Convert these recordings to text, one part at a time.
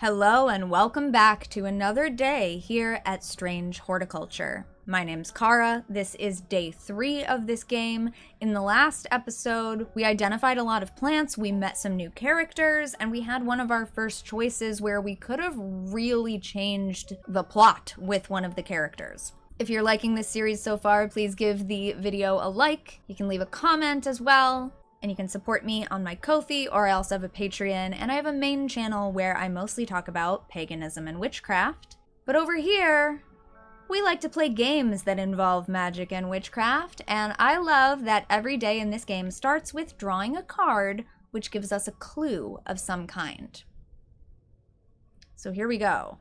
Hello and welcome back to another day here at Strange Horticulture. My name's Cara. This is day 3 of this game. In the last episode, we identified a lot of plants, we met some new characters, and we had one of our first choices where we could have really changed the plot with one of the characters. If you're liking this series so far, please give the video a like. You can leave a comment as well. And you can support me on my Ko-fi, or I also have a Patreon, and I have a main channel where I mostly talk about paganism and witchcraft. But over here, we like to play games that involve magic and witchcraft, and I love that every day in this game starts with drawing a card, which gives us a clue of some kind. So here we go.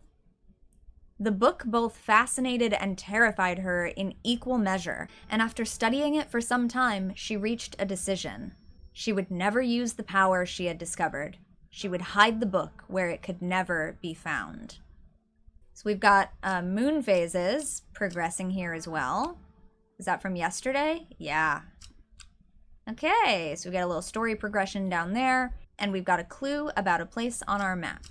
The book both fascinated and terrified her in equal measure, and after studying it for some time, she reached a decision. She would never use the power she had discovered. She would hide the book where it could never be found. So we've got moon phases progressing here as well. Is that from yesterday? Yeah. Okay, so we got a little story progression down there, and we've got a clue about a place on our map.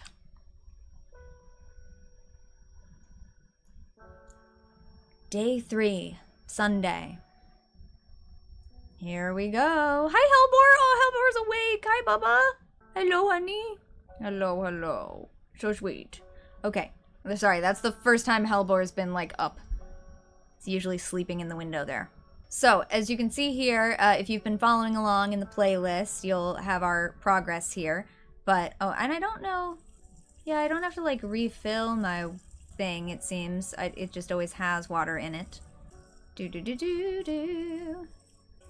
Day 3, Sunday. Here we go. Hi, Hellbor. Oh, Hellbor's awake. Hi, Bubba. Hello, honey. Hello, hello. So sweet. Okay. Sorry, that's the first time Hellbor's been, up. He's usually sleeping in the window there. So, as you can see here, if you've been following along in the playlist, you'll have our progress here. But, oh, and I don't know. Yeah, I don't have to, refill my thing, it seems. It just always has water in it. Do.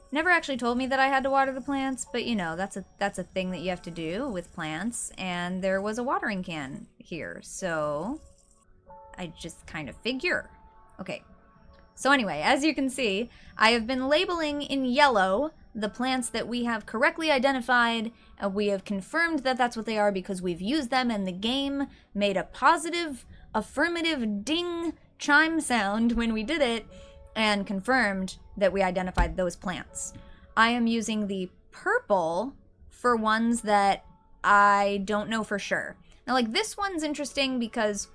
Never actually told me that I had to water the plants, but that's a thing that you have to do with plants, and there was a watering can here, so I just kind of figure. Okay, so anyway, as you can see, I have been labeling in yellow the plants that we have correctly identified, and we have confirmed that that's what they are because we've used them, and the game made a positive, affirmative ding chime sound when we did it, and confirmed that we identified those plants. I am using the purple for ones that I don't know for sure. Now, this one's interesting because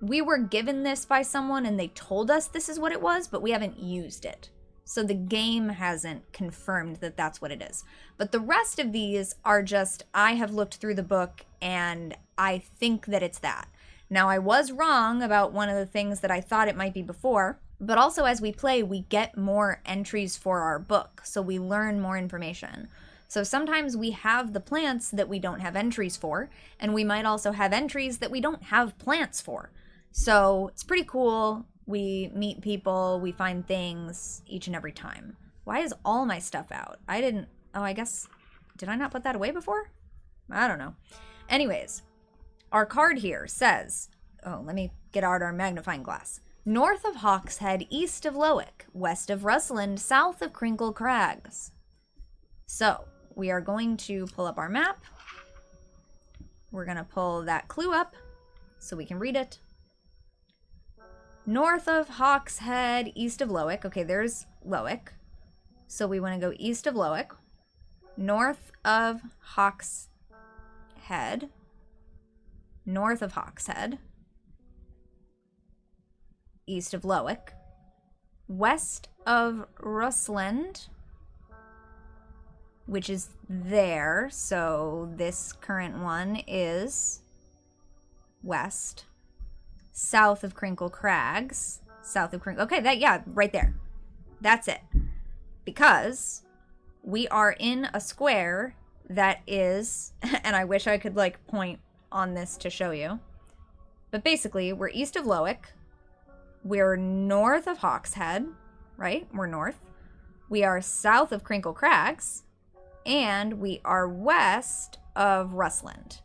we were given this by someone and they told us this is what it was, but we haven't used it. So the game hasn't confirmed that that's what it is. But the rest of these are just, I have looked through the book and I think that it's that. Now, I was wrong about one of the things that I thought it might be before, but also as we play, we get more entries for our book, so we learn more information. So sometimes we have the plants that we don't have entries for, and we might also have entries that we don't have plants for. So it's pretty cool. We meet people, we find things each and every time. Why is all my stuff out? I guess, did I not put that away before? I don't know. Anyways, our card here says, let me get out our magnifying glass. North of Hawkshead, east of Lowick, west of Rusland, south of Crinkle Crags. So, we are going to pull up our map. We're going to pull that clue up so we can read it. North of Hawkshead, east of Lowick. Okay, there's Lowick. So we want to go east of Lowick. North of Hawkshead. North of Hawkshead. East of Lowick, west of Rusland, which is there, so this current one is west, south of Crinkle Crags, okay, right there. That's it. Because we are in a square that is, and I wish I could point on this to show you, but basically we're east of Lowick. We're north of Hawkshead, right? We're north. We are south of Crinkle Crags, and we are west of Rusland.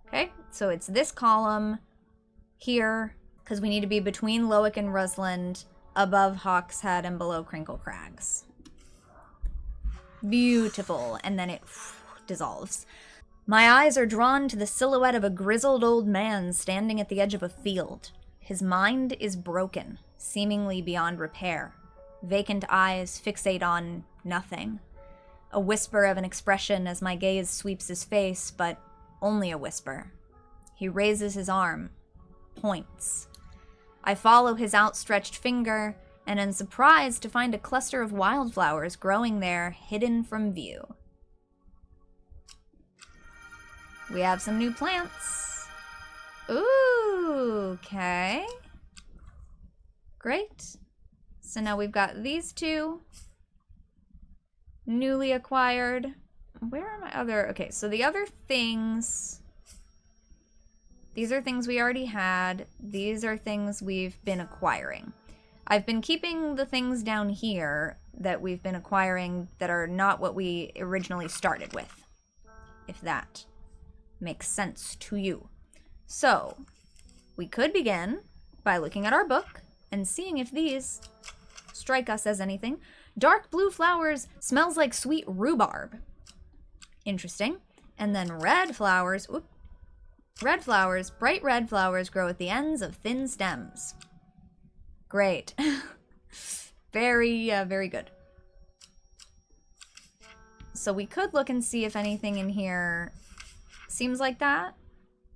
Okay, so it's this column here, because we need to be between Lowick and Rusland, above Hawkshead and below Crinkle Crags. Beautiful, and then it dissolves. My eyes are drawn to the silhouette of a grizzled old man standing at the edge of a field. His mind is broken, seemingly beyond repair. Vacant eyes fixate on nothing. A whisper of an expression as my gaze sweeps his face, but only a whisper. He raises his arm, points. I follow his outstretched finger and am surprised to find a cluster of wildflowers growing there, hidden from view. We have some new plants. Ooh, okay. Great. So now we've got these two newly acquired. Where are my other... Okay, so the other things... These are things we already had. These are things we've been acquiring. I've been keeping the things down here that we've been acquiring that are not what we originally started with, if that makes sense to you. So, we could begin by looking at our book and seeing if these strike us as anything. Dark blue flowers, smells like sweet rhubarb. Interesting. And then red flowers, red flowers, bright red flowers grow at the ends of thin stems. Great. Very good. So we could look and see if anything in here seems like that,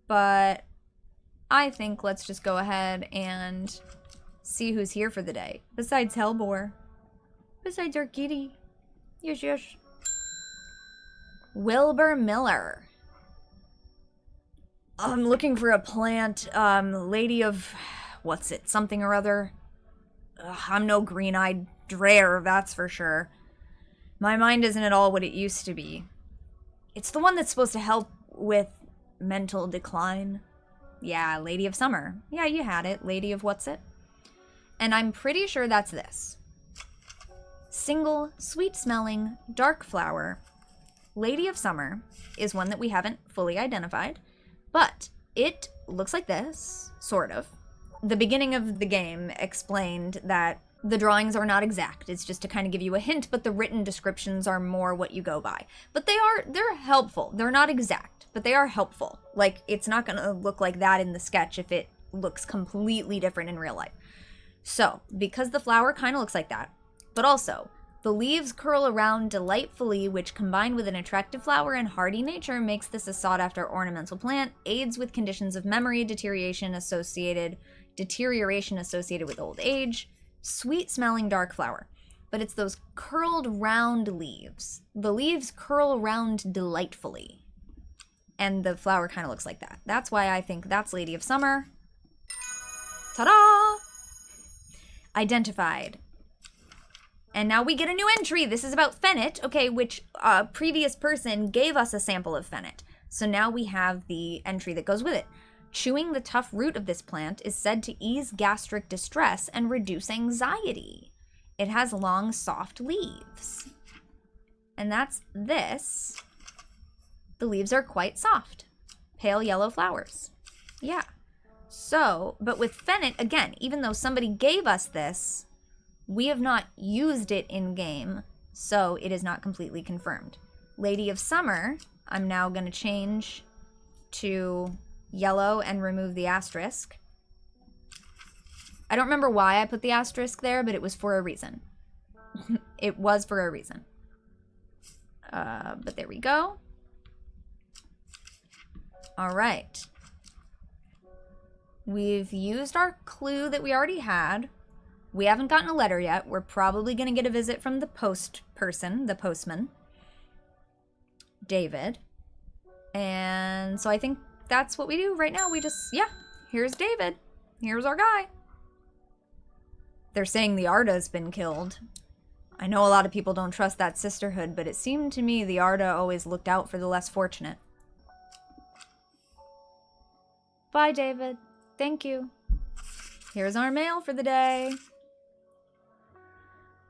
but I think let's just go ahead and see who's here for the day. Besides Hellbore. Besides our kitty. Yes. Wilbur Miller. I'm looking for a plant, lady of... what's it? Something or other. I'm no green-eyed dreyer, that's for sure. My mind isn't at all what it used to be. It's the one that's supposed to help with mental decline. Yeah, Lady of Summer. Yeah, you had it. Lady of what's it? And I'm pretty sure that's this. Single, sweet-smelling, dark flower. Lady of Summer is one that we haven't fully identified, but it looks like this, sort of. The beginning of the game explained that the drawings are not exact. It's just to kind of give you a hint, but the written descriptions are more what you go by. But they're helpful. They're not exact, but they are helpful. Like, it's not going to look like that in the sketch if it looks completely different in real life. So, because the flower kind of looks like that, but also, the leaves curl around delightfully, which combined with an attractive flower and hardy nature makes this a sought-after ornamental plant, aids with conditions of memory deterioration associated with old age. Sweet-smelling dark flower. But it's those curled round leaves. The leaves curl round delightfully. And the flower kind of looks like that. That's why I think that's Lady of Summer. Ta-da! Identified. And now we get a new entry. This is about fennel, okay, which a previous person gave us a sample of fennel. So now we have the entry that goes with it. Chewing the tough root of this plant is said to ease gastric distress and reduce anxiety. It has long, soft leaves. And that's this. The leaves are quite soft. Pale yellow flowers. Yeah. So, but with fennel, again, even though somebody gave us this, we have not used it in-game, so it is not completely confirmed. Lady of Summer, I'm now going to change to yellow and remove the asterisk. I don't remember why I put the asterisk there, but it was for a reason. It was for a reason. But there we go. All right. We've used our clue that we already had. We haven't gotten a letter yet. We're probably going to get a visit from the postman, David. And so I think that's what we do right now. We just, yeah, here's David. Here's our guy. They're saying the Arda's been killed. I know a lot of people don't trust that sisterhood, but it seemed to me the Arda always looked out for the less fortunate. Bye, David. Thank you. Here's our mail for the day.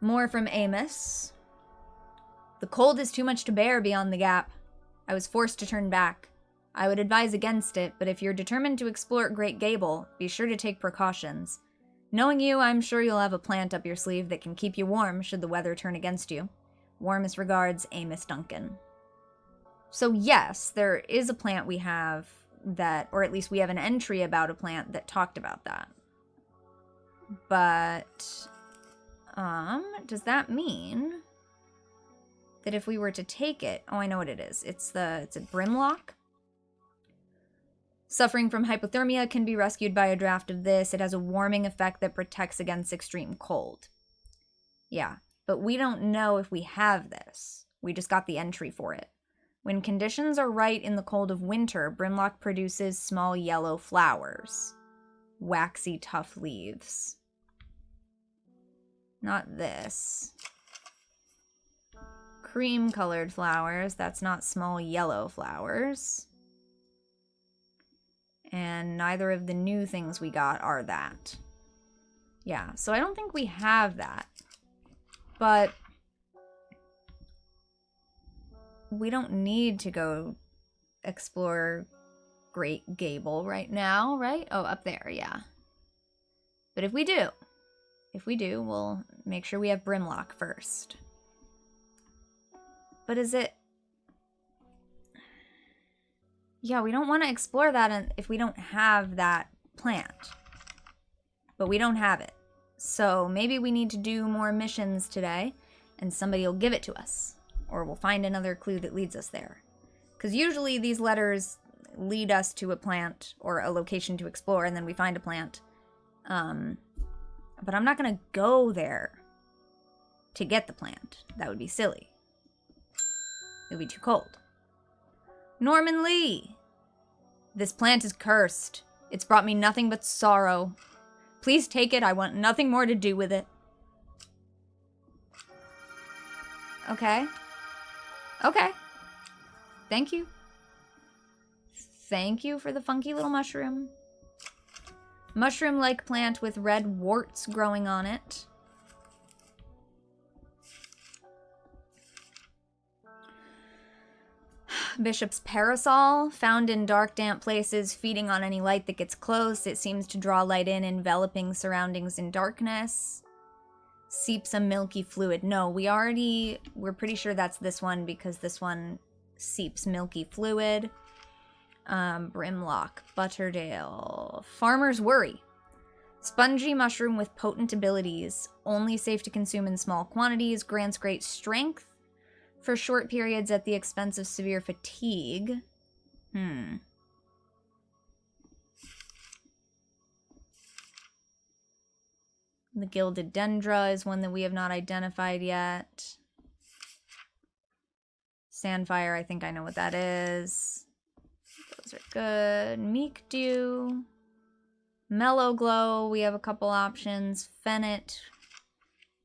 More from Amos. The cold is too much to bear beyond the gap. I was forced to turn back. I would advise against it, but if you're determined to explore Great Gable, be sure to take precautions. Knowing you, I'm sure you'll have a plant up your sleeve that can keep you warm should the weather turn against you. Warmest regards, Amos Duncan. So yes, there is a plant we have that, or at least we have an entry about a plant that talked about that. But, does that mean that if we were to take it, oh, I know what it is. It's a brimlock. Suffering from hypothermia can be rescued by a draft of this. It has a warming effect that protects against extreme cold. Yeah, but we don't know if we have this. We just got the entry for it. When conditions are right in the cold of winter, Brimlock produces small yellow flowers. Waxy, tough leaves. Not this. Cream-colored flowers. That's not small yellow flowers. And neither of the new things we got are that. Yeah, so I don't think we have that. But we don't need to go explore Great Gable right now, right? Oh, up there, yeah. But if we do, we'll make sure we have Brimlock first. But is it... Yeah, we don't want to explore that if we don't have that plant. But we don't have it. So maybe we need to do more missions today, and somebody will give it to us. Or we'll find another clue that leads us there. Because usually these letters lead us to a plant or a location to explore, and then we find a plant. But I'm not going to go there to get the plant. That would be silly. It would be too cold. Norman Lee! This plant is cursed. It's brought me nothing but sorrow. Please take it. I want nothing more to do with it. Okay. Okay. Thank you. Thank you for the funky little mushroom. Mushroom-like plant with red warts growing on it. Bishop's parasol, found in dark, damp places, feeding on any light that gets close. It seems to draw light in, enveloping surroundings in darkness. Seeps a milky fluid. No, we're pretty sure that's this one because this one seeps milky fluid. Brimlock, Butterdale. Farmer's Worry. Spongy mushroom with potent abilities. Only safe to consume in small quantities. Grants great strength for short periods at the expense of severe fatigue. The Gilded Dendra is one that we have not identified yet. Sandfire, I think I know what that is. Those are good. Meek Dew. Mellow Glow, we have a couple options. Fennet,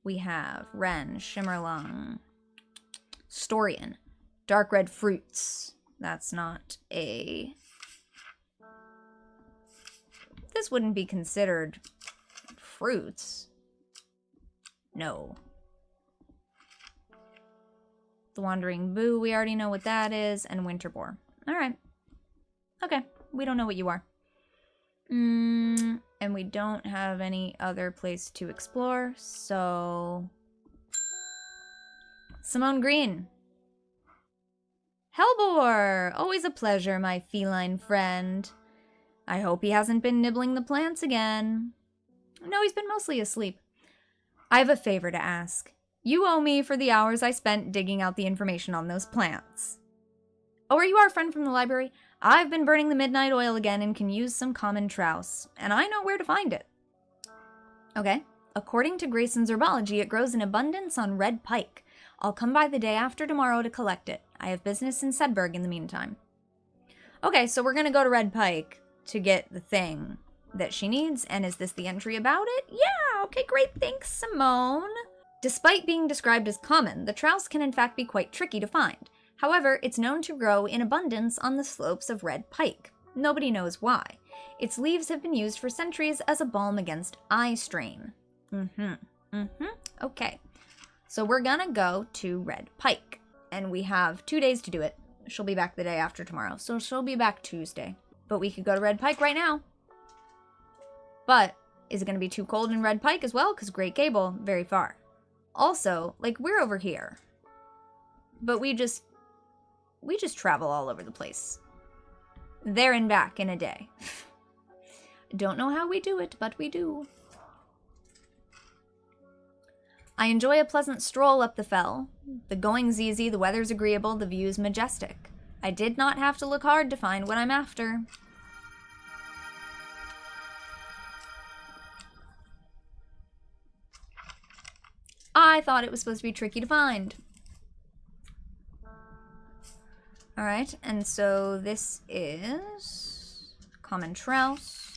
we have. Wren, Shimmerlung. Storian. Dark Red Fruits. That's not a... This wouldn't be considered fruits. No. The Wandering Boo, we already know what that is. And Winterboar. Alright. Okay. We don't know what you are. And we don't have any other place to explore, so... Simone Green. Hellbore! Always a pleasure, my feline friend. I hope he hasn't been nibbling the plants again. No, he's been mostly asleep. I have a favor to ask. You owe me for the hours I spent digging out the information on those plants. Oh, are you our friend from the library? I've been burning the midnight oil again and can use some common trouse, and I know where to find it. Okay. According to Grayson's herbology, it grows in abundance on red pike. I'll come by the day after tomorrow to collect it. I have business in Sedberg in the meantime. Okay, so we're gonna go to Red Pike to get the thing that she needs, and is this the entry about it? Yeah, okay, great, thanks, Simone. Despite being described as common, the trouse can in fact be quite tricky to find. However, it's known to grow in abundance on the slopes of Red Pike. Nobody knows why. Its leaves have been used for centuries as a balm against eye strain. Okay. So we're gonna go to Red Pike. And we have 2 days to do it. She'll be back the day after tomorrow, so she'll be back Tuesday. But we could go to Red Pike right now. But is it gonna be too cold in Red Pike as well? Because Great Gable, very far. Also, like, we're over here. But we just travel all over the place. There and back in a day. Don't know how we do it, but we do. I enjoy a pleasant stroll up the fell. The going's easy, the weather's agreeable, the view's majestic. I did not have to look hard to find what I'm after. I thought it was supposed to be tricky to find. Alright, and so this is common trouse.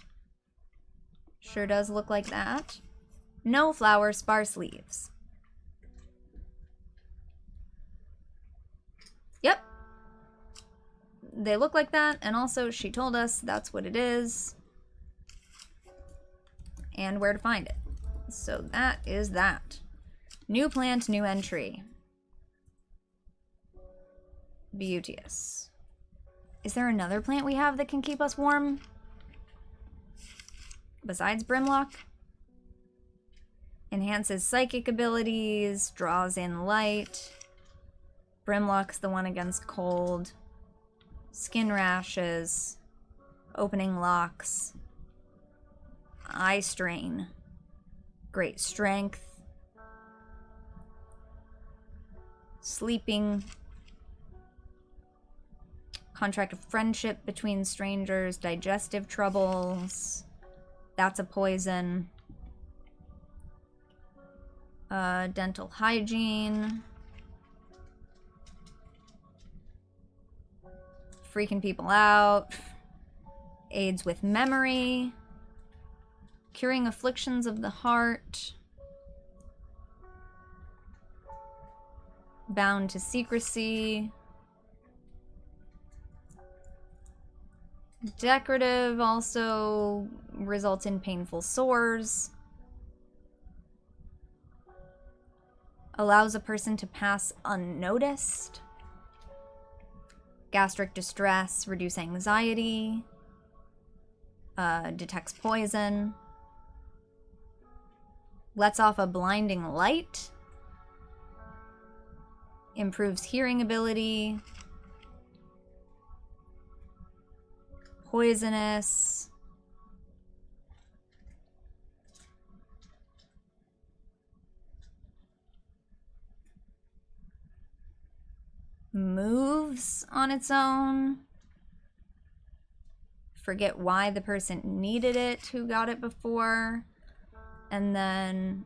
Sure does look like that. No flower, sparse leaves. Yep. They look like that, and also she told us that's what it is. And where to find it. So that is that. New plant, new entry. Beauteous. Is there another plant we have that can keep us warm? Besides Brimlock? Enhances psychic abilities, draws in light. Brimlock's the one against cold. Skin rashes. Opening locks. Eye strain. Great strength. Sleeping. Contract of friendship between strangers. Digestive troubles. That's a poison. Dental hygiene. Freaking people out. Aids with memory. Curing afflictions of the heart. Bound to secrecy. Decorative also results in painful sores. Allows a person to pass unnoticed. Gastric distress, reduce anxiety. Detects poison. Lets off a blinding light. Improves hearing ability. Poisonous. Moves on its own. Forget why the person needed it who got it before. And then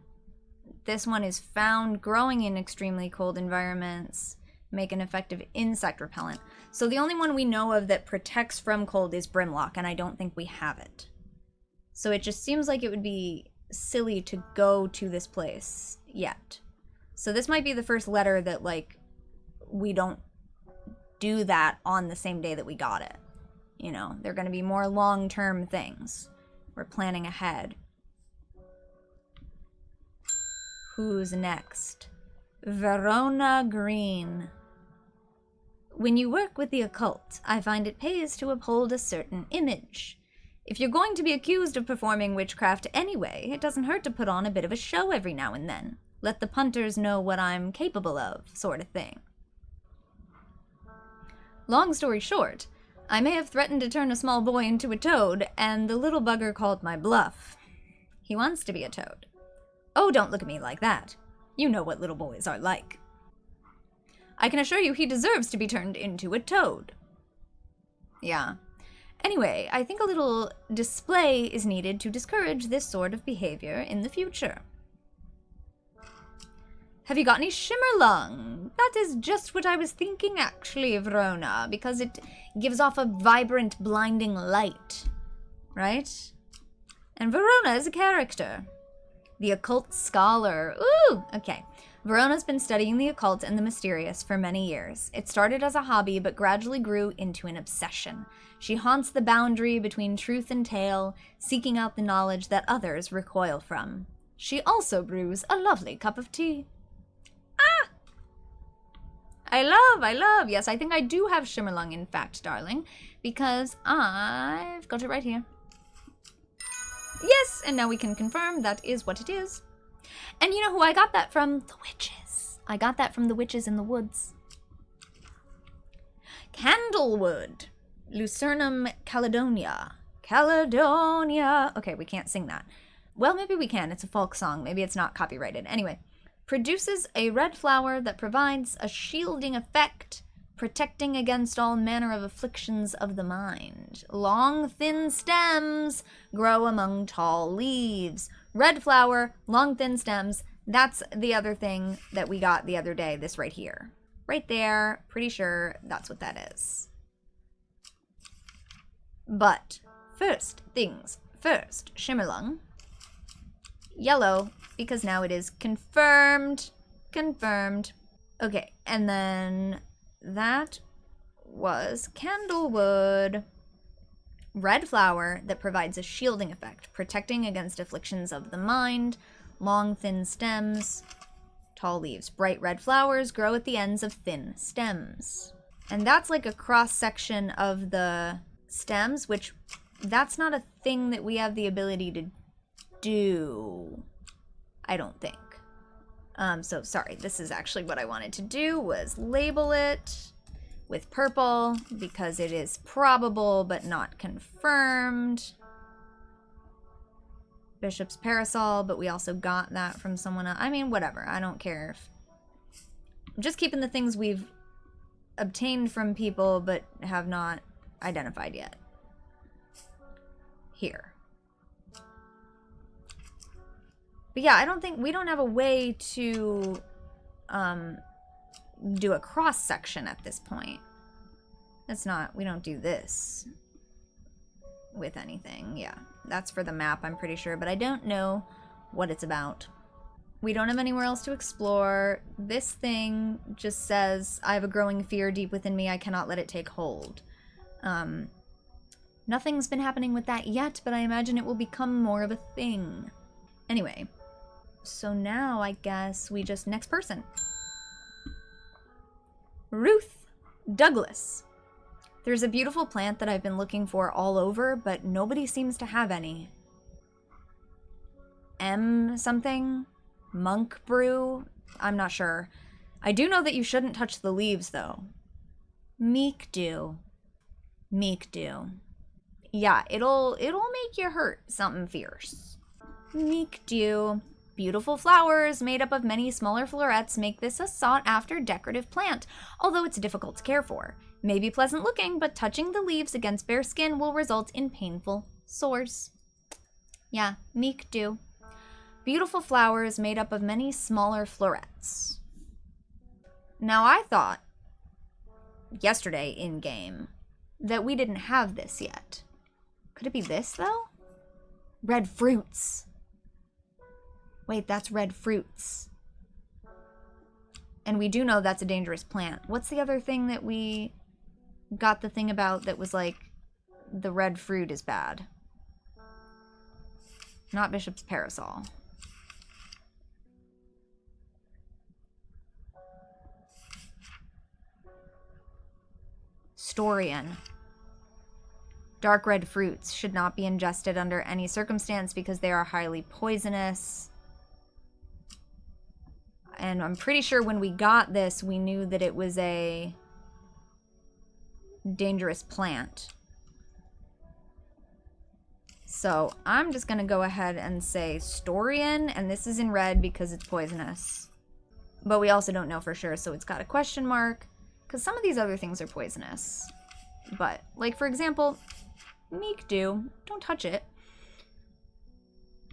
this one is found growing in extremely cold environments. Make an effective insect repellent. So the only one we know of that protects from cold is Brimlock, and I don't think we have it. So it just seems like it would be silly to go to this place yet. So this might be the first letter that, like, we don't do that on the same day that we got it. You know, they're going to be more long-term things. We're planning ahead. Who's next? Verona Green. When you work with the occult, I find it pays to uphold a certain image. If you're going to be accused of performing witchcraft anyway, it doesn't hurt to put on a bit of a show every now and then. Let the punters know what I'm capable of, sort of thing. Long story short, I may have threatened to turn a small boy into a toad, and the little bugger called my bluff. He wants to be a toad. Oh, don't look at me like that. You know what little boys are like. I can assure you he deserves to be turned into a toad. Yeah. Anyway, I think a little display is needed to discourage this sort of behavior in the future. Have you got any shimmerlung? That is just what I was thinking, actually, Verona, because it gives off a vibrant, blinding light. Right? And Verona is a character. The occult scholar. Ooh! Okay. Verona's been studying the occult and the mysterious for many years. It started as a hobby, but gradually grew into an obsession. She haunts the boundary between truth and tale, seeking out the knowledge that others recoil from. She also brews a lovely cup of tea. Ah! I love. Yes, I think I do have shimmerlung, in fact, darling, because I've got it right here. Yes, and now we can confirm that is what it is. And you know who I got that from? The witches. I got that from the witches in the woods. Candlewood. Lucernum Caledonia. Caledonia. Okay, we can't sing that. Well, maybe we can. It's a folk song. Maybe it's not copyrighted. Anyway. Produces a red flower that provides a shielding effect, protecting against all manner of afflictions of the mind. Long, thin stems grow among tall leaves. Red flower, long, thin stems, That's the other thing that we got the other day, this right here. Right there, pretty sure that's what that is. But first things first, Shimmerlung. Yellow, because now it is confirmed. Confirmed. Okay, and then that was Candlewood. Red flower that provides a shielding effect, protecting against afflictions of the mind. Long, thin stems. Tall leaves. Bright red flowers grow at the ends of thin stems. And that's like a cross-section of the stems, which that's not a thing that we have the ability to do, I don't think. So sorry, this is actually what I wanted to do, was label it with purple because it is probable but not confirmed. Bishop's parasol, but we also got that from someone else. I mean, whatever, I don't care. I'm just keeping the things we've obtained from people but have not identified yet. Here. But yeah, I don't think, we don't have a way to do a cross section at this point. That's not, we don't do this with anything. Yeah, that's for the map, I'm pretty sure, but I don't know what it's about. We don't have anywhere else to explore. This thing just says, I have a growing fear deep within me, I cannot let it take hold. Nothing's been happening with that yet, but I imagine it will become more of a thing. Anyway, so now I guess we just, next person. Ruth Douglas. There's a beautiful plant that I've been looking for all over, but nobody seems to have any. M something? Monk brew? I'm not sure. I do know that you shouldn't touch the leaves, though. Meek dew. Meek dew. Yeah, it'll make you hurt something fierce. Meek dew. Beautiful flowers made up of many smaller florets make this a sought-after decorative plant, although it's difficult to care for. May be pleasant looking, but touching the leaves against bare skin will result in painful sores. Yeah, meek dew. Beautiful flowers made up of many smaller florets. Now I thought, yesterday in-game, that we didn't have this yet. Could it be this, though? Red fruits. Wait, that's red fruits. And we do know that's a dangerous plant. What's the other thing that we got the thing about that was like, the red fruit is bad? Not Bishop's parasol. Storian. Dark red fruits should not be ingested under any circumstance because they are highly poisonous. And I'm pretty sure when we got this, we knew that it was a dangerous plant. So I'm just going to go ahead and say Storian, and this is in red because it's poisonous. But we also don't know for sure, so it's got a question mark. Because some of these other things are poisonous. But, like for example, meek dew, don't touch it.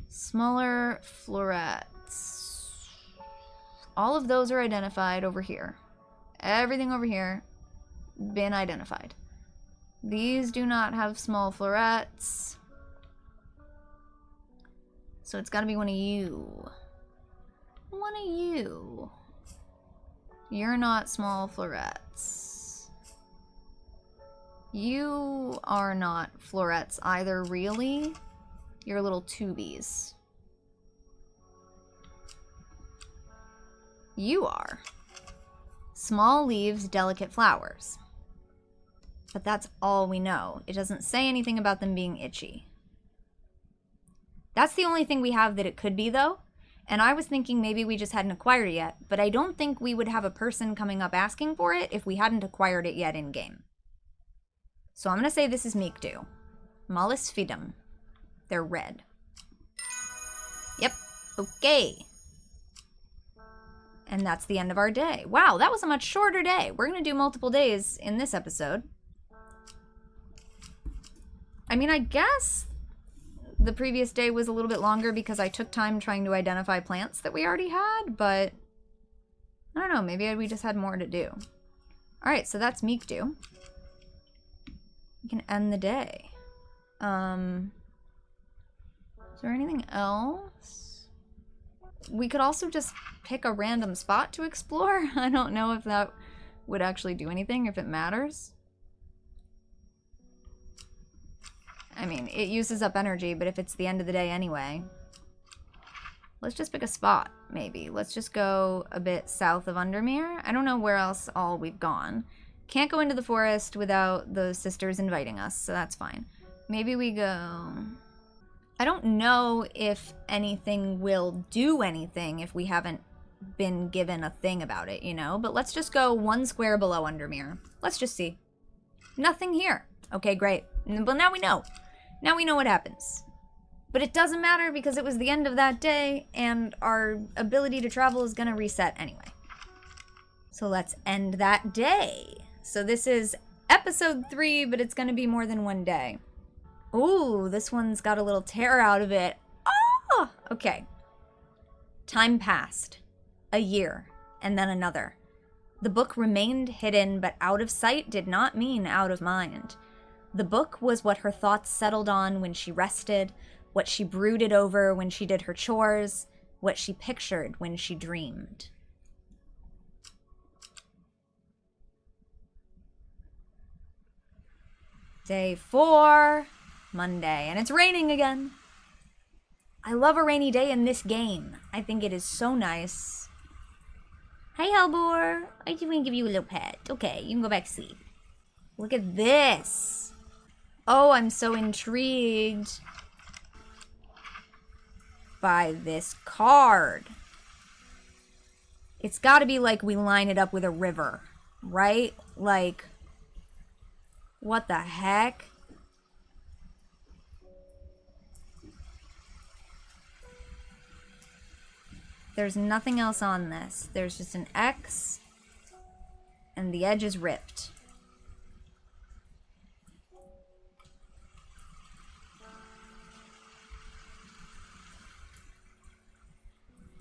Smaller florets. All of those are identified over here. Everything over here, been identified. These do not have small florets. So it's gotta be one of you. One of you. You're not small florets. You are not florets either, really. You're little tubies. You are. Small leaves, delicate flowers. But that's all we know. It doesn't say anything about them being itchy. That's the only thing we have that it could be, though. And I was thinking maybe we just hadn't acquired it yet, but I don't think we would have a person coming up asking for it if we hadn't acquired it yet in-game. So I'm going to say this is meek dew. Mollis fidum. They're red. Yep. Okay. And that's the end of our day. Wow, that was a much shorter day. We're going to do multiple days in this episode. I mean, I guess the previous day was a little bit longer because I took time trying to identify plants that we already had, but I don't know, maybe we just had more to do. Alright, so that's Meekdu. We can end the day. Is there anything else? We could also just pick a random spot to explore. I don't know if that would actually do anything, if it matters. I mean, it uses up energy, but if it's the end of the day anyway. Let's just pick a spot, maybe. Let's just go a bit south of Undermere. I don't know where else all we've gone. Can't go into the forest without the sisters inviting us, so that's fine. Maybe we go... I don't know if anything will do anything if we haven't been given a thing about it, you know? But let's just go 1 square below Undermere. Let's just see. Nothing here. Okay, great. Well, now we know. Now we know what happens. But it doesn't matter because it was the end of that day and our ability to travel is going to reset anyway. So let's end that day. So this is episode 3, but it's going to be more than 1 day. Ooh, this one's got a little tear out of it. Oh! Okay. Time passed. A year. And then another. The book remained hidden, but out of sight did not mean out of mind. The book was what her thoughts settled on when she rested, what she brooded over when she did her chores, what she pictured when she dreamed. Day 4, Monday, and it's raining again. I love a rainy day in this game. I think it is so nice. Hi, Hellbore. I just want to give you a little pet. Okay, you can go back to sleep. Look at this. Oh, I'm so intrigued by this card. It's got to be like we line it up with a river, right? Like, what the heck? There's nothing else on this. There's just an X, and the edge is ripped.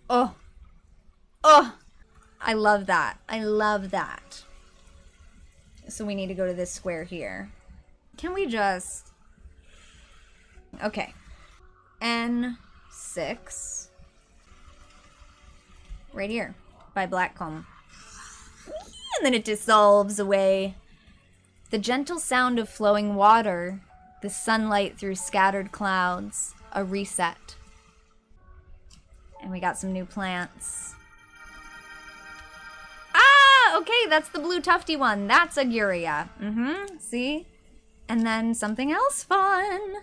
Oh. Oh. I love that. I love that. So we need to go to this square here. Can we just... Okay. N6. Right here. By Blackcomb. And then it dissolves away. The gentle sound of flowing water. The sunlight through scattered clouds. A reset. And we got some new plants. Ah! Okay, that's the blue tufty one. That's Aguria. See? And then something else fun.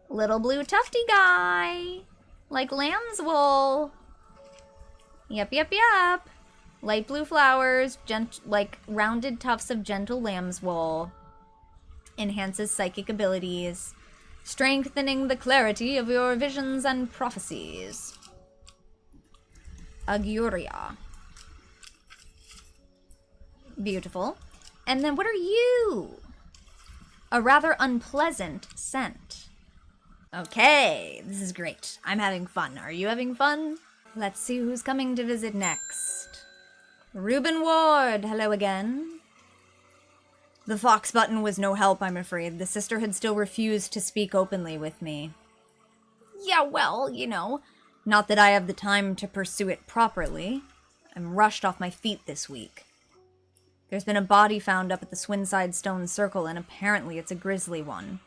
Little blue tufty guy. Like lamb's wool. Yep. Light blue flowers. Like rounded tufts of gentle lamb's wool. Enhances psychic abilities. Strengthening the clarity of your visions and prophecies. Aguria. Beautiful. And then what are you? A rather unpleasant scent. Okay, this is great. I'm having fun. Are you having fun? Let's see who's coming to visit next. Reuben Ward, hello again. The fox button was no help, I'm afraid. The sister had still refused to speak openly with me. Yeah, well, you know, not that I have the time to pursue it properly. I'm rushed off my feet this week. There's been a body found up at the Swinside Stone Circle, and apparently it's a grisly one.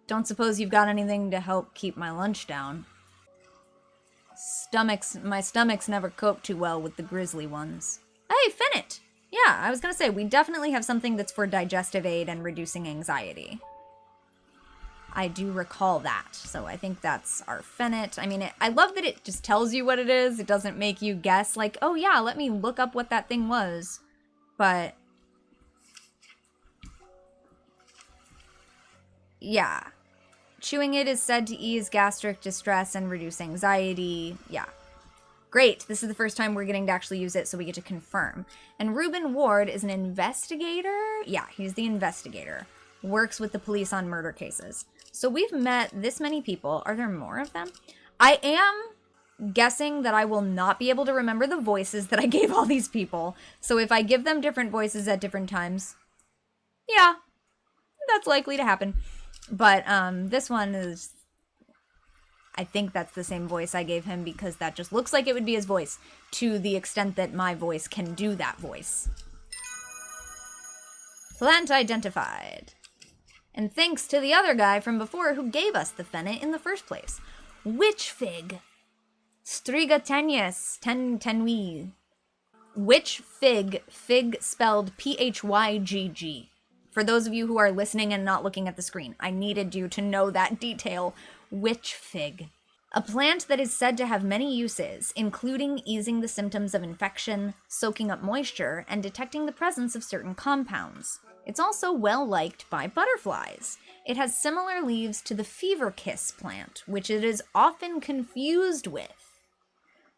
Don't suppose you've got anything to help keep my lunch down. My stomach's never coped too well with the grisly ones. Hey, Finnet! Yeah, I was gonna say, we definitely have something that's for digestive aid and reducing anxiety. I do recall that, so I think that's our Finnet. I mean, I love that it just tells you what it is. It doesn't make you guess, like, oh yeah, let me look up what that thing was. But... yeah. Chewing it is said to ease gastric distress and reduce anxiety. Yeah. Great, this is the first time we're getting to actually use it, so we get to confirm. And Reuben Ward is an investigator? Yeah, he's the investigator. works with the police on murder cases. So we've met this many people. Are there more of them? I am guessing that I will not be able to remember the voices that I gave all these people. So if I give them different voices at different times, yeah, that's likely to happen. But this one is, I think that's the same voice I gave him because that just looks like it would be his voice to the extent that my voice can do that voice. Plant identified. And thanks to the other guy from before who gave us the fennit in the first place. Witch fig. Striga tenui. Witch fig. Fig spelled Phygg. For those of you who are listening and not looking at the screen, I needed you to know that detail. Witch fig. A plant that is said to have many uses, including easing the symptoms of infection, soaking up moisture, and detecting the presence of certain compounds. It's also well liked by butterflies. It has similar leaves to the fever kiss plant, which it is often confused with.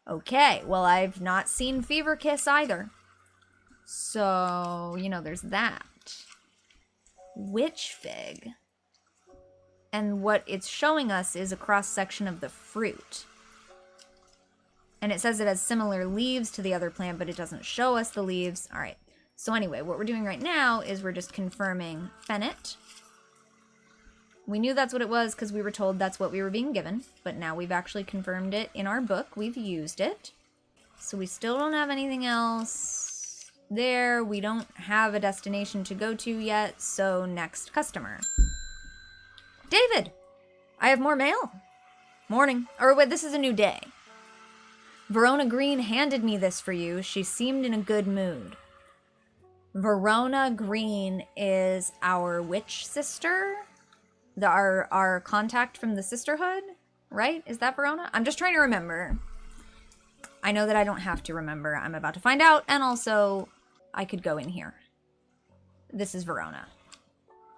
Okay, well, I've not seen fever kiss either. So, there's that. Witch fig. And what it's showing us is a cross-section of the fruit. And it says it has similar leaves to the other plant, but it doesn't show us the leaves. All right. So anyway, what we're doing right now is we're just confirming fennit. We knew that's what it was because we were told that's what we were being given, but now we've actually confirmed it in our book. We've used it. So we still don't have anything else there. We don't have a destination to go to yet, so next customer. David! I have more mail. Morning. Or wait, this is a new day. Verona Green handed me this for you. She seemed in a good mood. Verona Green is our witch sister, our contact from the sisterhood, right? Is that Verona? I'm just trying to remember. I know that I don't have to remember. I'm about to find out, and also I could go in here. This is Verona.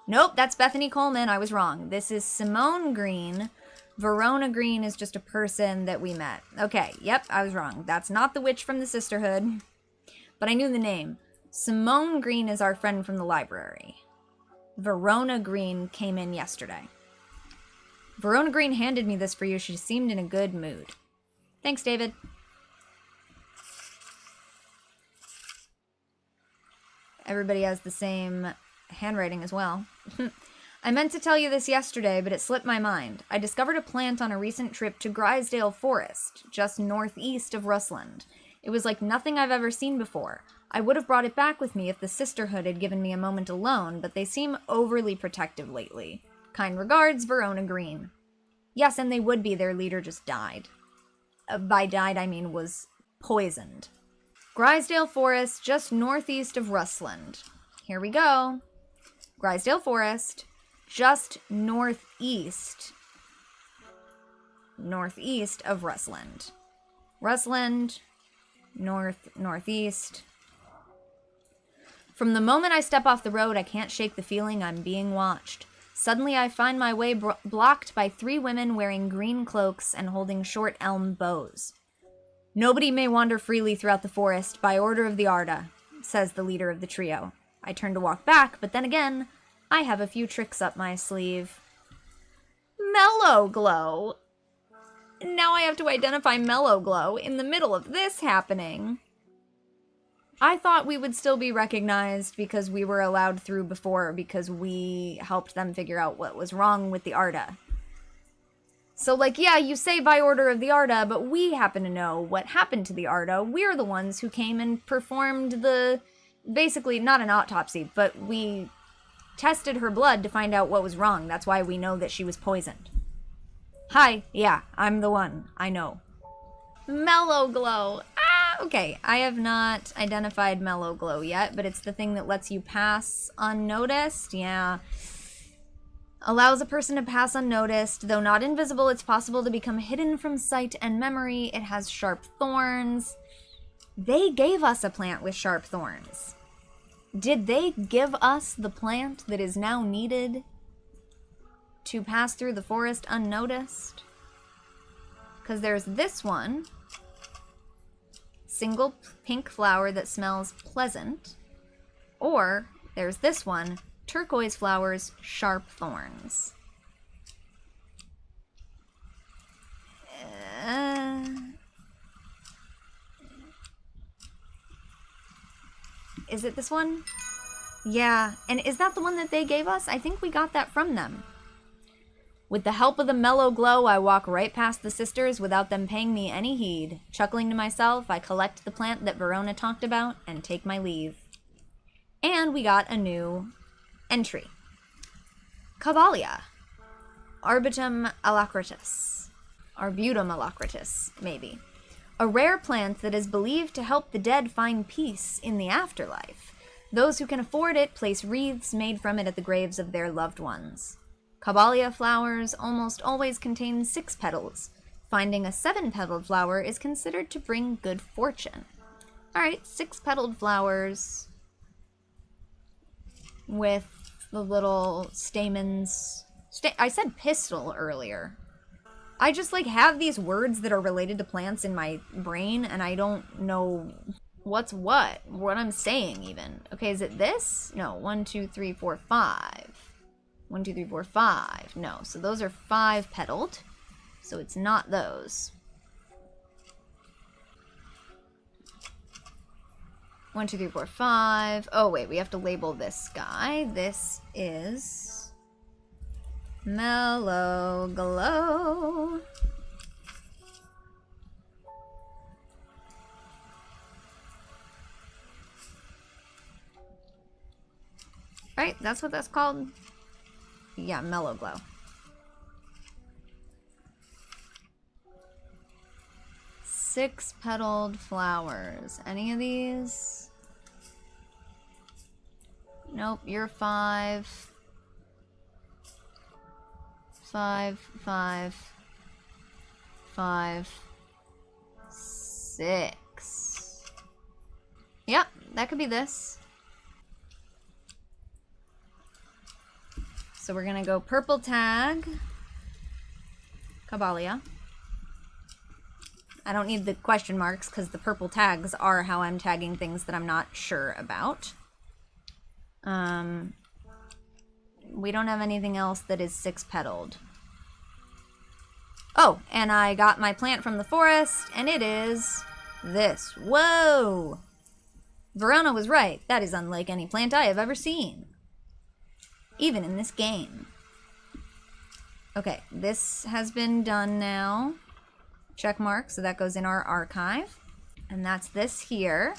Nope, that's Bethany Coleman. I was wrong. This is Simone Green. Verona Green is just a person that we met. Okay, yep, I was wrong. That's not the witch from the sisterhood, but I knew the name. Simone Green is our friend from the library. Verona Green came in yesterday. Verona Green handed me this for you. She seemed in a good mood. Thanks, David. Everybody has the same handwriting as well. I meant to tell you this yesterday, but it slipped my mind. I discovered a plant on a recent trip to Grisdale Forest, just northeast of Rusland. It was like nothing I've ever seen before. I would have brought it back with me if the sisterhood had given me a moment alone, but they seem overly protective lately. Kind regards, Verona Green. Yes, and they would be. Their leader just died. By died, I mean was poisoned. Grisdale Forest, just northeast of Rusland. Here we go. Grisdale Forest, just northeast of Rusland. Rusland, northeast. From the moment I step off the road, I can't shake the feeling I'm being watched. Suddenly, I find my way blocked by 3 women wearing green cloaks and holding short elm bows. Nobody may wander freely throughout the forest by order of the Arda, says the leader of the trio. I turn to walk back, but then again, I have a few tricks up my sleeve. Mellow Glow. Now I have to identify Mellow Glow in the middle of this happening. I thought we would still be recognized because we were allowed through before because we helped them figure out what was wrong with the Arda. So, yeah, you say by order of the Arda, but we happen to know what happened to the Arda. We're the ones who came and performed basically, not an autopsy, but we tested her blood to find out what was wrong. That's why we know that she was poisoned. Hi, yeah, I'm the one. I know. Mellow Glow. Okay, I have not identified Mellow Glow yet, but it's the thing that lets you pass unnoticed. Yeah. Allows a person to pass unnoticed. Though not invisible, it's possible to become hidden from sight and memory. It has sharp thorns. They gave us a plant with sharp thorns. Did they give us the plant that is now needed to pass through the forest unnoticed? Because there's this one. Single pink flower that smells pleasant. Or there's this one, turquoise flowers, sharp thorns. Is it this one? Yeah, and is that the one that they gave us? I think we got that from them. With the help of the mellow glow, I walk right past the sisters without them paying me any heed. Chuckling to myself, I collect the plant that Verona talked about and take my leave. And we got a new entry. Caballia. Arbutum alacritus. Arbutum alacritus, maybe. A rare plant that is believed to help the dead find peace in the afterlife. Those who can afford it place wreaths made from it at the graves of their loved ones. Caballia flowers almost always contain 6 petals. Finding a 7-petaled flower is considered to bring good fortune. Alright, 6-petaled flowers with the little stamens. I said pistil earlier. I just like have these words that are related to plants in my brain and I don't know what's what I'm saying even. Okay, is it this? No, 1, 2, 3, 4, 5. 1, 2, 3, 4, 5. No, so those are 5-petaled. So it's not those. 1, 2, 3, 4, 5. Oh wait, we have to label this guy. This is Mellow Glow. Right, that's what that's called? Yeah, Mellow Glow. Six-petaled flowers. Any of these? Nope, you're 5. 5, 5, 5, 6. Yep, that could be this. So we're gonna go purple tag, Caballia. I don't need the question marks because the purple tags are how I'm tagging things that I'm not sure about. We don't have anything else that is 6-petaled. Oh, and I got my plant from the forest, and it is this. Whoa! Verona was right. That is unlike any plant I have ever seen. Even in this game. Okay, this has been done now. Check mark, so that goes in our archive. And that's this here.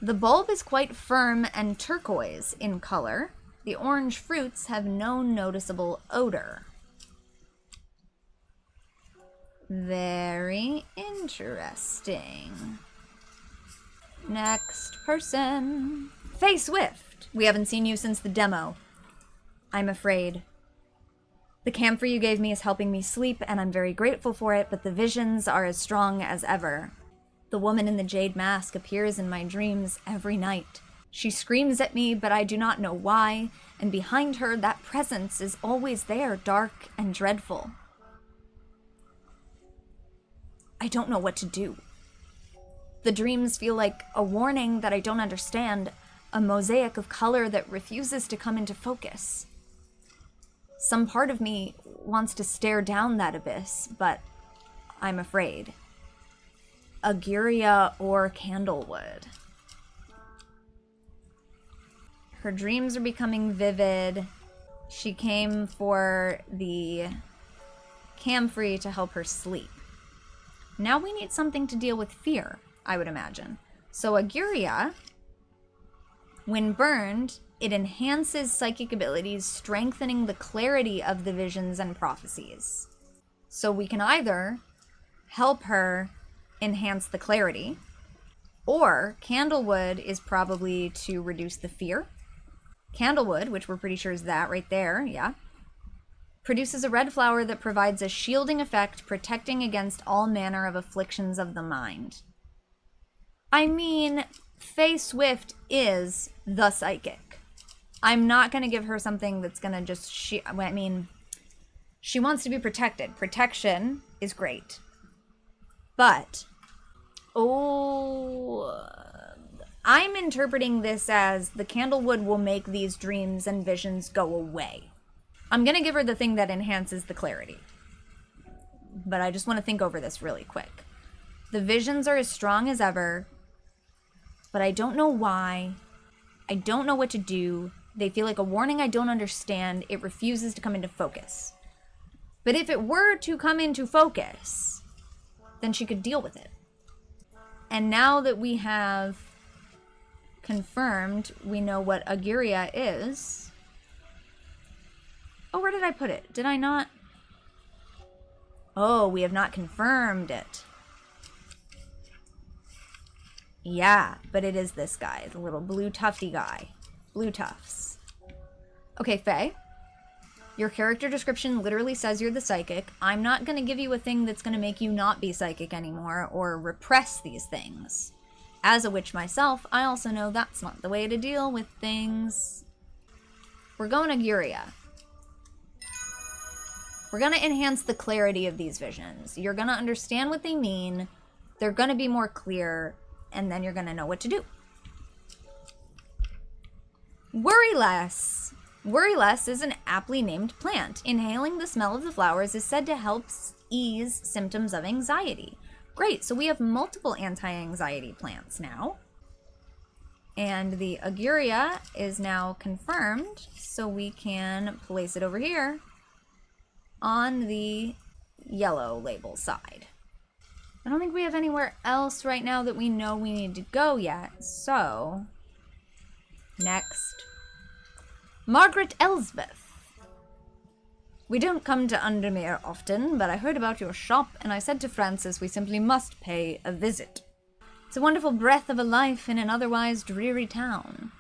The bulb is quite firm and turquoise in color. The orange fruits have no noticeable odor. Very interesting. Next person. Faye Swift. We haven't seen you since the demo. I'm afraid. The camphor you gave me is helping me sleep, and I'm very grateful for it, but the visions are as strong as ever. The woman in the jade mask appears in my dreams every night. She screams at me, but I do not know why, and behind her, that presence is always there, dark and dreadful. I don't know what to do. The dreams feel like a warning that I don't understand, a mosaic of color that refuses to come into focus. Some part of me wants to stare down that abyss, but I'm afraid. Aguria or Candlewood. Her dreams are becoming vivid. She came for the camphor to help her sleep. Now we need something to deal with fear, I would imagine. So Aguria, when burned, it enhances psychic abilities, strengthening the clarity of the visions and prophecies. So we can either help her enhance the clarity, or Candlewood is probably to reduce the fear. Candlewood, which we're pretty sure is that right there, yeah, produces a red flower that provides a shielding effect, protecting against all manner of afflictions of the mind. I mean, Faye Swift is the psychic. I'm not going to give her something that's going to just... she wants to be protected. Protection is great. But... oh... I'm interpreting this as the candlewood will make these dreams and visions go away. I'm going to give her the thing that enhances the clarity. But I just want to think over this really quick. The visions are as strong as ever, but I don't know why. I don't know what to do. They feel like a warning I don't understand. It refuses to come into focus. But if it were to come into focus, then she could deal with it. And now that we have confirmed we know what Aguirre is... Oh, where did I put it? Did I not? Oh, we have not confirmed it. Yeah, but it is this guy, the little blue tufty guy. Blue tufts. Okay, Faye. Your character description literally says you're the psychic. I'm not going to give you a thing that's going to make you not be psychic anymore or repress these things. As a witch myself, I also know that's not the way to deal with things. We're going Aguirre. We're going to enhance the clarity of these visions. You're going to understand what they mean. They're going to be more clear, and then you're going to know what to do. Worry less. Worry less is an aptly named plant. Inhaling the smell of the flowers is said to help ease symptoms of anxiety. Great, so we have multiple anti-anxiety plants now. And the Aguirre is now confirmed, so we can place it over here on the yellow label side. I don't think we have anywhere else right now that we know we need to go yet, so next. Margaret Elsbeth. We don't come to Undermere often, but I heard about your shop, and I said to Francis we simply must pay a visit. It's a wonderful breath of a life in an otherwise dreary town.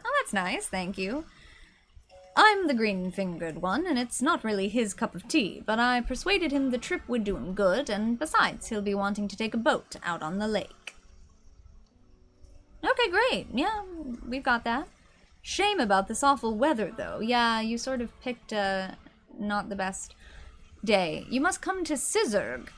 Oh, that's nice, thank you. I'm the green-fingered one, and it's not really his cup of tea, but I persuaded him the trip would do him good, and besides, he'll be wanting to take a boat out on the lake. Okay, great. Yeah, we've got that. Shame about this awful weather, though. Yeah, you sort of picked not the best day. You must come to Sizergh.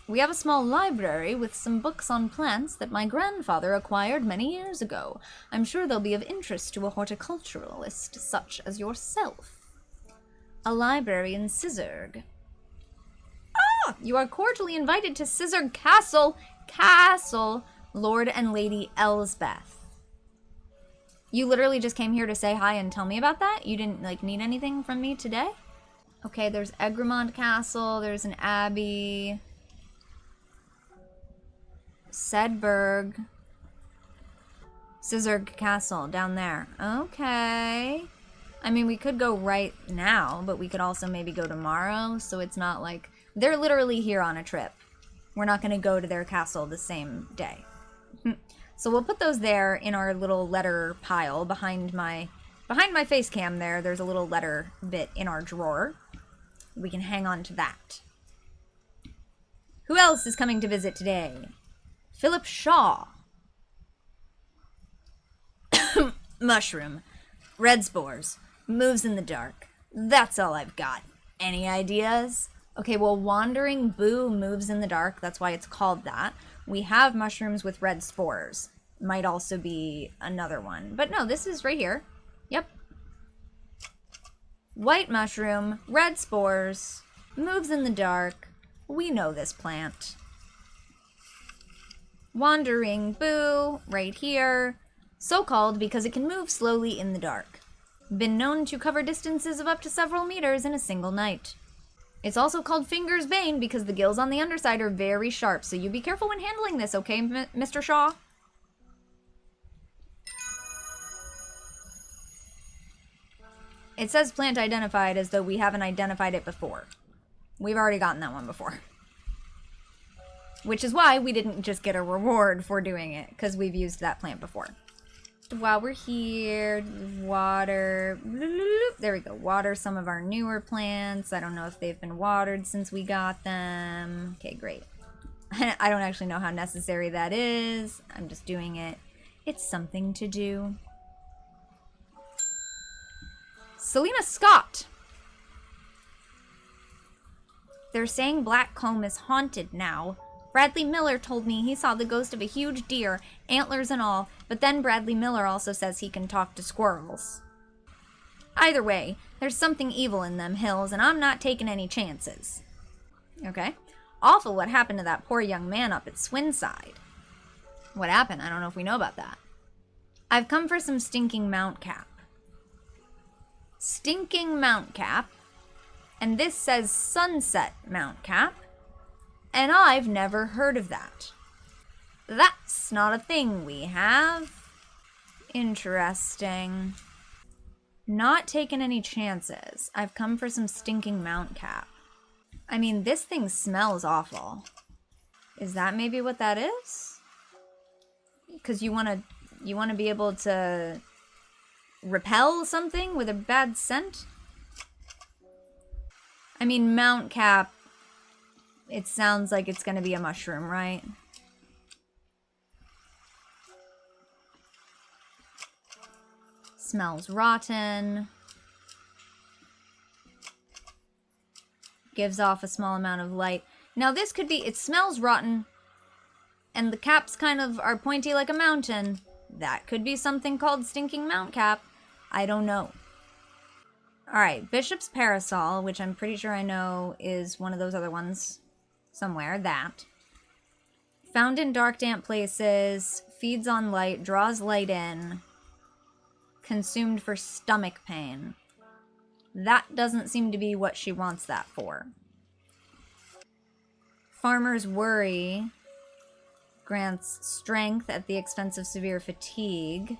We have a small library with some books on plants that my grandfather acquired many years ago. I'm sure they'll be of interest to a horticulturalist such as yourself. A library in Sizergh. Ah! You are cordially invited to Sizergh Castle. Castle, Lord and Lady Elsbeth. You literally just came here to say hi and tell me about that? You didn't, need anything from me today? Okay, there's Egremont Castle, there's an abbey. Sedberg. Sizergh Castle, down there. Okay. I mean, we could go right now, but we could also maybe go tomorrow, so it's not like... They're literally here on a trip. We're not going to go to their castle the same day. So we'll put those there in our little letter pile behind my face cam there. There's a little letter bit in our drawer. We can hang on to that. Who else is coming to visit today? Philip Shaw. Mushroom. Red spores. Moves in the dark. That's all I've got. Any ideas? Okay, well, Wandering Boo moves in the dark. That's why it's called that. We have mushrooms with red spores. Might also be another one. But no, this is right here. Yep. White mushroom, red spores, moves in the dark. We know this plant. Wandering Boo, right here. So called because it can move slowly in the dark. Been known to cover distances of up to several meters in a single night. It's also called Finger's Bane because the gills on the underside are very sharp, so you be careful when handling this, okay, Mr. Shaw? It says plant identified as though we haven't identified it before. We've already gotten that one before. Which is why we didn't just get a reward for doing it, because we've used that plant before. While we're here, water, there we go, water some of our newer plants. I don't know if they've been watered since we got them. Okay, great. I don't actually know how necessary that is. I'm just doing it. It's something to do. Selena Scott. They're saying Blackcomb is haunted now. Bradley Miller told me he saw the ghost of a huge deer, antlers and all, but then Bradley Miller also says he can talk to squirrels. Either way, there's something evil in them hills, and I'm not taking any chances. Okay. Awful what happened to that poor young man up at Swinside. What happened? I don't know if we know about that. I've come for some stinking Mount Cap. Stinking Mount Cap. And this says Sunset Mount Cap. And I've never heard of that. That's not a thing we have. Interesting. Not taking any chances. I've come for some stinking Mount Cap. I mean, this thing smells awful. Is that maybe what that is? Because you want to be able to repel something with a bad scent? I mean, Mount Cap, it sounds like it's going to be a mushroom, right? Smells rotten. Gives off a small amount of light. Now this could be, it smells rotten, and the caps kind of are pointy like a mountain. That could be something called Stinking Mount Cap. I don't know. Alright, Bishop's Parasol, which I'm pretty sure I know is one of those other ones somewhere. That. Found in dark, damp places, feeds on light, draws light in. Consumed for stomach pain. That doesn't seem to be what she wants that for. Farmer's Worry grants strength at the expense of severe fatigue.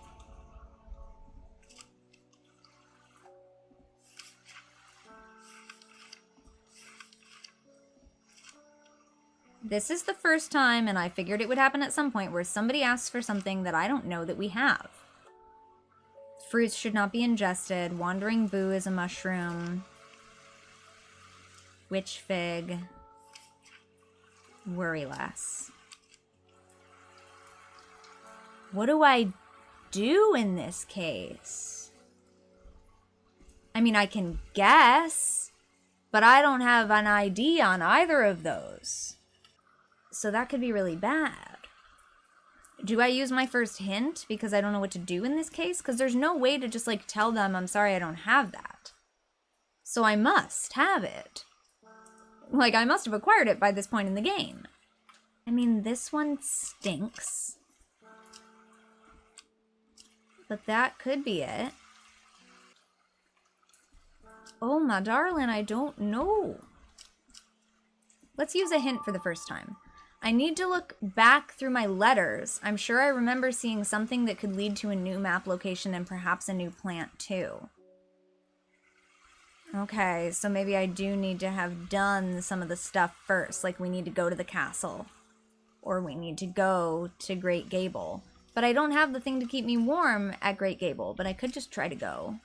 This is the first time, and I figured it would happen at some point, where somebody asks for something that I don't know that we have. Fruits should not be ingested. Wandering Boo is a mushroom. Witch Fig. Worry less. What do I do in this case? I mean, I can guess, but I don't have an ID on either of those. So that could be really bad. Do I use my first hint because I don't know what to do in this case? Because there's no way to just, like, tell them, I'm sorry, I don't have that. So I must have it. Like, I must have acquired it by this point in the game. I mean, this one stinks. But that could be it. Oh, my darling, I don't know. Let's use a hint for the first time. I need to look back through my letters. I'm sure I remember seeing something that could lead to a new map location and perhaps a new plant too. Okay, so maybe I do need to have done some of the stuff first. Like we need to go to the castle. Or we need to go to Great Gable. But I don't have the thing to keep me warm at Great Gable, but I could just try to go.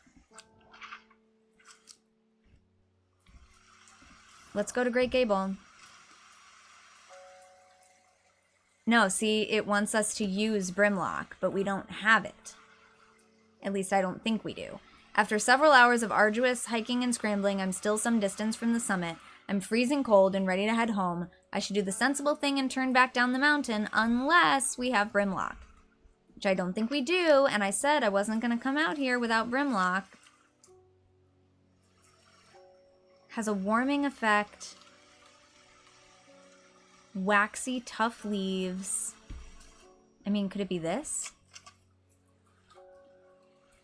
Let's go to Great Gable. No, see, it wants us to use Brimlock, but we don't have it. At least I don't think we do. After several hours of arduous hiking and scrambling, I'm still some distance from the summit. I'm freezing cold and ready to head home. I should do the sensible thing and turn back down the mountain, unless we have Brimlock. Which I don't think we do, and I said I wasn't going to come out here without Brimlock. Has a warming effect. Waxy, tough leaves. I mean, could it be this?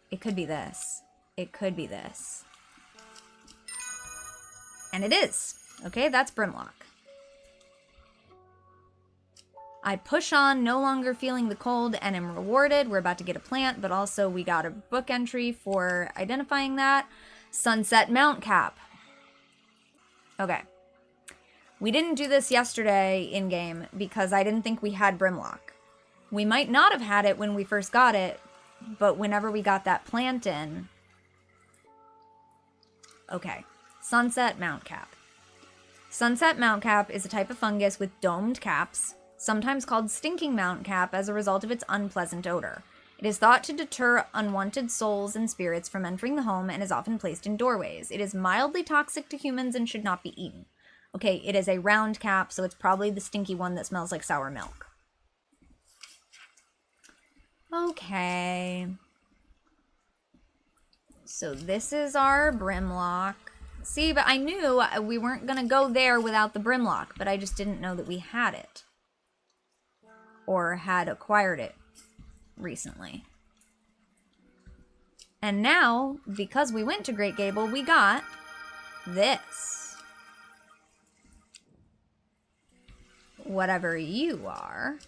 It could be this. It could be this. And it is. Okay, that's Brimlock. I push on, no longer feeling the cold, and am rewarded. We're about to get a plant, but also we got a book entry for identifying that. Sunset Mount Cap. Okay. We didn't do this yesterday in-game because I didn't think we had Brimlock. We might not have had it when we first got it, but whenever we got that plant in... Okay. Sunset Mount Cap. Sunset Mount Cap is a type of fungus with domed caps, sometimes called stinking Mount Cap as a result of its unpleasant odor. It is thought to deter unwanted souls and spirits from entering the home and is often placed in doorways. It is mildly toxic to humans and should not be eaten. Okay, it is a round cap, so it's probably the stinky one that smells like sour milk. Okay. So this is our brimlock. See, but I knew we weren't going to go there without the brimlock, but I just didn't know that we had it. Or had acquired it recently. And now, because we went to Great Gable, we got this. Whatever you are.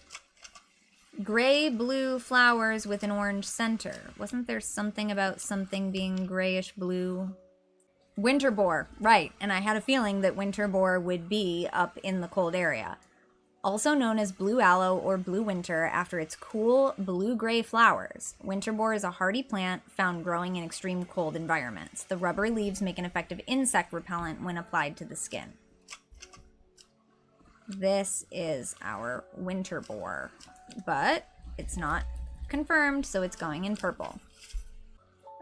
Gray-blue flowers with an orange center. Wasn't there something about something being grayish-blue? Winter boar, right. And I had a feeling that winter boar would be up in the cold area. Also known as blue aloe or blue winter after its cool blue-gray flowers. Winter boar is a hardy plant found growing in extreme cold environments. The rubbery leaves make an effective insect repellent when applied to the skin. This is our winter boar, but it's not confirmed, so it's going in purple.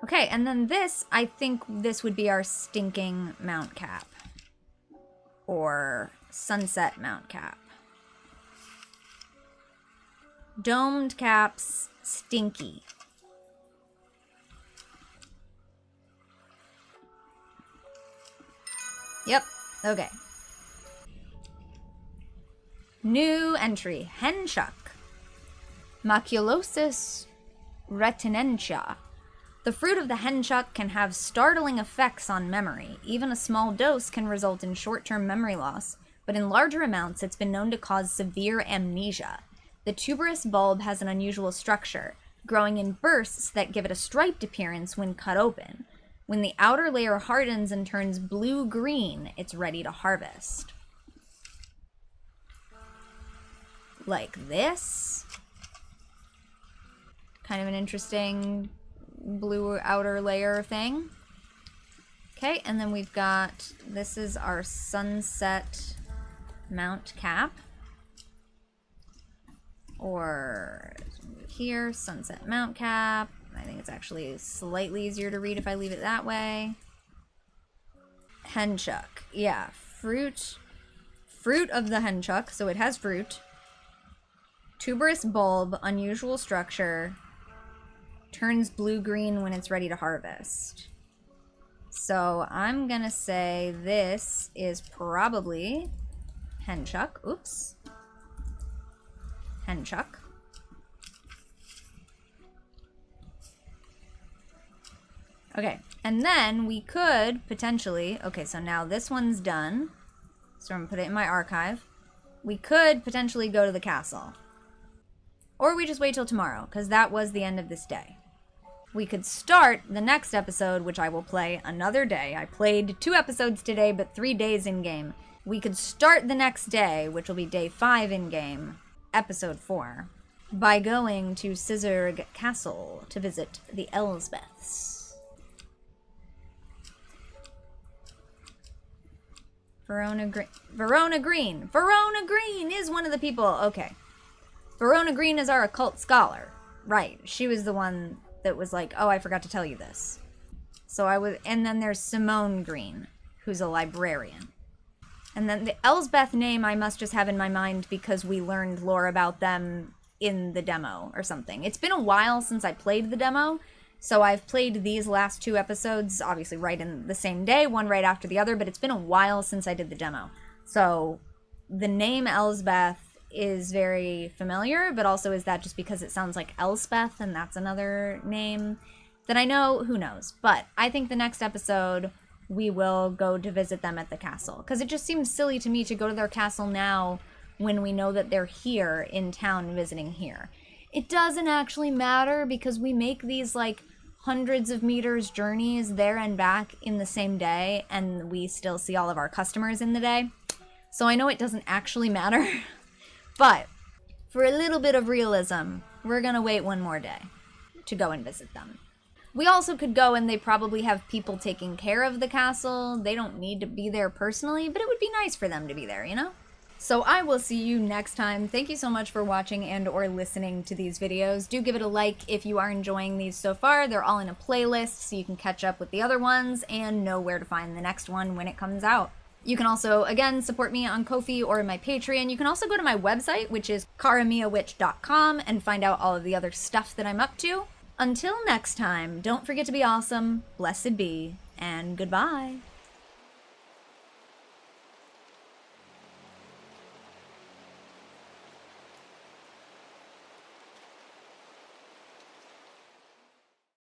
Okay, and then this, I think this would be our stinking mount cap. Or sunset mount cap. Domed caps, stinky. Yep, okay. New entry, henchuck. Maculosus retinentia. The fruit of the henchuck can have startling effects on memory. Even a small dose can result in short-term memory loss, but in larger amounts it's been known to cause severe amnesia. The tuberous bulb has an unusual structure, growing in bursts that give it a striped appearance when cut open. When the outer layer hardens and turns blue-green, it's ready to harvest. Like this. Kind of an interesting blue outer layer thing. Okay, and then we've got, this is our sunset mount cap. Or here, sunset mount cap. I think it's actually slightly easier to read if I leave it that way. Henchuck. Yeah, fruit of the henchuck, so it has fruit. Tuberous bulb, unusual structure, turns blue-green when it's ready to harvest. So I'm gonna say this is probably henchuck. Oops. Henchuck. Okay, and then we could potentially, okay, so now this one's done. So I'm gonna put it in my archive. We could potentially go to the castle. Or we just wait till tomorrow, because that was the end of this day. We could start the next episode, which I will play another day. I played 2 episodes today, but 3 days in-game. We could start the next day, which will be day 5 in-game, episode 4, by going to Scissorg Castle to visit the Elsbeths. Verona Green. Verona Green! Verona Green is one of the people. Okay. Verona Green is our occult scholar. Right. She was the one that was like, oh, I forgot to tell you this. So I was, and then there's Simone Green, who's a librarian. And then the Elsbeth name I must just have in my mind because we learned lore about them in the demo or something. It's been a while since I played the demo, so I've played these last 2 episodes, obviously right in the same day, one right after the other, but it's been a while since I did the demo. So the name Elsbeth is very familiar, but also is that just because it sounds like Elspeth and that's another name that I know? Who knows? But I think the next episode we will go to visit them at the castle, because it just seems silly to me to go to their castle now when we know that they're here in town visiting here. It doesn't actually matter because we make these like hundreds of meters journeys there and back in the same day, and we still see all of our customers in the day. So I know it doesn't actually matter. But for a little bit of realism, we're going to wait one more day to go and visit them. We also could go and they probably have people taking care of the castle. They don't need to be there personally, but it would be nice for them to be there, you know? So I will see you next time. Thank you so much for watching and or listening to these videos. Do give it a like if you are enjoying these so far. They're all in a playlist so you can catch up with the other ones and know where to find the next one when it comes out. You can also, again, support me on Ko-fi or my Patreon. You can also go to my website, which is caramiawitch.com, and find out all of the other stuff that I'm up to. Until next time, don't forget to be awesome, blessed be, and goodbye.